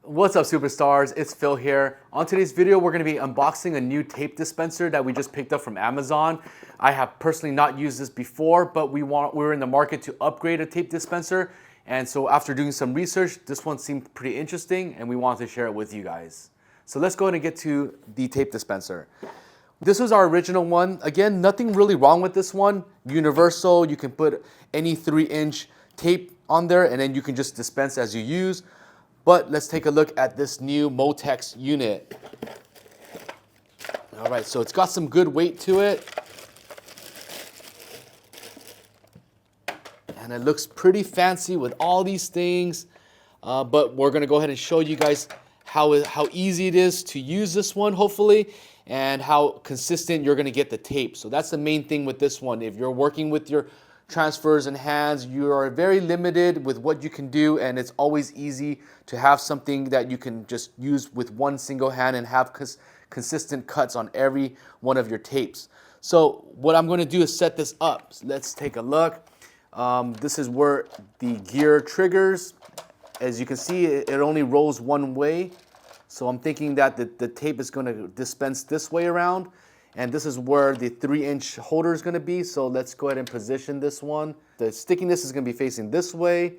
What's up, superstars? It's Phil here. On today's video, we're going to be unboxing a new tape dispenser that we just picked up from Amazon. I have personally not used this before, but we're in the market to upgrade a tape dispenser. And so after doing some research, this one seemed pretty interesting and we wanted to share it with you guys. So let's go ahead and get to the tape dispenser. This was our original one. Again, nothing really wrong with this one. Universal, you can put any 3-inch tape on there and then you can just dispense as you use. But let's take a look at this new MoTEX unit. All right, so it's got some good weight to it. And it looks pretty fancy with all these things. But we're gonna go ahead and show you guys how easy it is to use this one, hopefully, and how consistent you're gonna get the tape. So that's the main thing with this one. If you're working with your transfers and hands, you are very limited with what you can do, and it's always easy to have something that you can just use with one single hand and have consistent cuts on every one of your tapes. So what I'm going to do is set this up. So let's take a look. This is where the gear triggers. As you can see, it only rolls one way. So I'm thinking that the tape is going to dispense this way around. And this is where the 3-inch holder is going to be. So let's go ahead and position this one. The stickiness is going to be facing this way.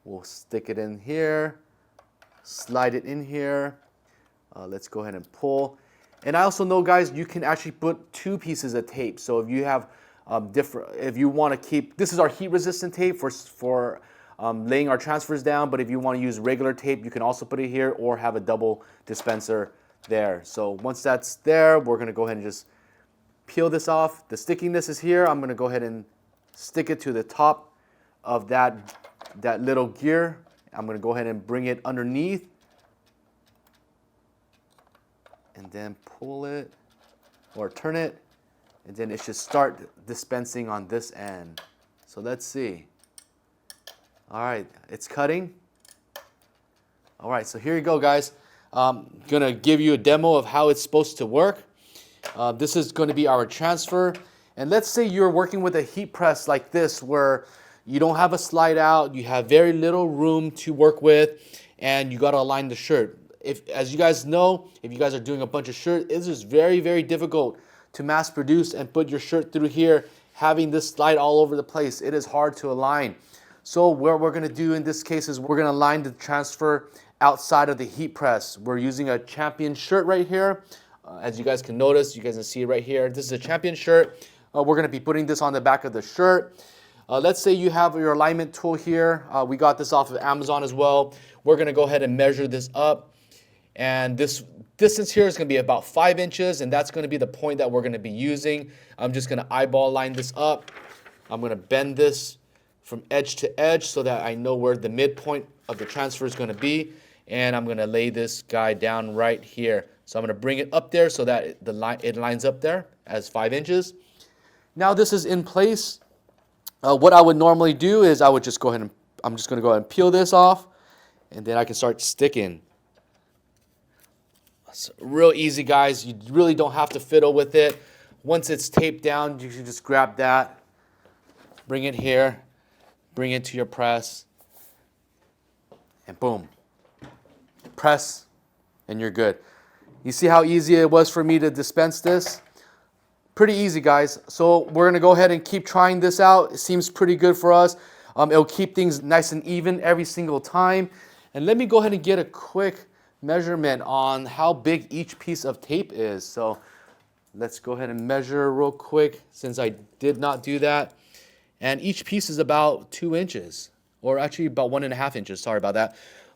We'll stick it in here, slide it in here. Let's go ahead and pull. And I also know, guys, you can actually put 2 pieces of tape. So if you have if you want to keep, this is our heat resistant tape for laying our transfers down. But if you want to use regular tape, you can also put it here or have a double dispenser there. So once that's there, we're going to go ahead and just peel this off. The stickiness is here. I'm going to go ahead and stick it to the top of that little gear. I'm going to go ahead and bring it underneath and then pull it or turn it, and then it should start dispensing on this end. So let's see. All right, it's cutting. All right, so here you go, guys. I'm gonna give you a demo of how it's supposed to work. This is going to be our transfer. And let's say you're working with a heat press like this where you don't have a slide out, you have very little room to work with, and you gotta align the shirt. As you guys know, if you guys are doing a bunch of shirts, it is very, very difficult to mass produce and put your shirt through here, having this slide all over the place. It is hard to align. So what we're gonna do in this case is we're gonna align the transfer outside of the heat press. We're using a Champion shirt right here. As you guys can notice, you guys can see right here, this is a Champion shirt. We're gonna be putting this on the back of the shirt. Let's say you have your alignment tool here. We got this off of Amazon as well. We're gonna go ahead and measure this up. And this distance here is gonna be about 5 inches, and that's gonna be the point that we're gonna be using. I'm just gonna eyeball line this up. I'm gonna bend this from edge to edge so that I know where the midpoint of the transfer is gonna be. And I'm gonna lay this guy down right here. So I'm gonna bring it up there so that it lines up there as 5 inches. Now this is in place. What I would normally do is I would just go ahead and, I'm just gonna go ahead and peel this off, and then I can start sticking. It's real easy, guys. You really don't have to fiddle with it. Once it's taped down, you can just grab that, bring it here, bring it to your press, and boom. Press, and you're good. You see how easy it was for me to dispense this? Pretty easy, guys. So we're gonna go ahead and keep trying this out. It seems pretty good for us. It'll keep things nice and even every single time. And let me go ahead and get a quick measurement on how big each piece of tape is. So let's go ahead and measure real quick since I did not do that. And each piece is about 2 inches, or actually about 1.5 inches. Sorry about that.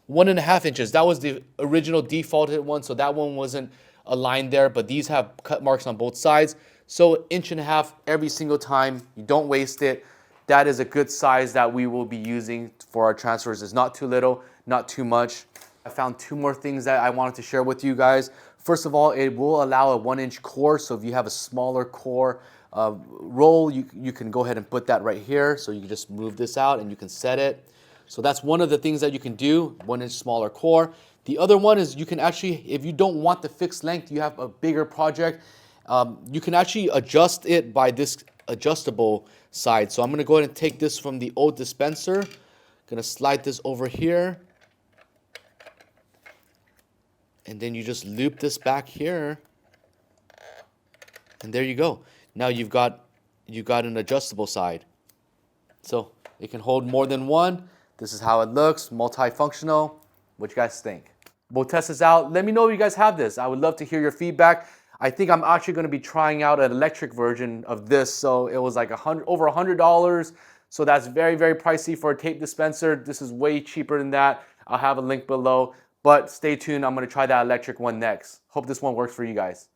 1.5 inches. That was the original defaulted one, so that one wasn't aligned there, but these have cut marks on both sides. So 1.5 inches every single time. You don't waste it. That is a good size that we will be using for our transfers. It's not too little, not too much. I found 2 more things that I wanted to share with you guys. First of all, it will allow a 1-inch core, so if you have a smaller core roll, you can go ahead and put that right here. So you can just move this out and you can set it. So that's one of the things that you can do, 1-inch smaller core. The other one is you can actually, if you don't want the fixed length, you have a bigger project, you can actually adjust it by this adjustable side. So I'm going to go ahead and take this from the old dispenser. Going to slide this over here. And then you just loop this back here. And there you go. Now you got an adjustable side. So it can hold more than one. This is how it looks, multifunctional. What you guys think? We'll test this out. Let me know if you guys have this. I would love to hear your feedback. I think I'm actually going to be trying out an electric version of this. So it was like over $100. So that's very, very pricey for a tape dispenser. This is way cheaper than that. I'll have a link below. But stay tuned. I'm going to try that electric one next. Hope this one works for you guys.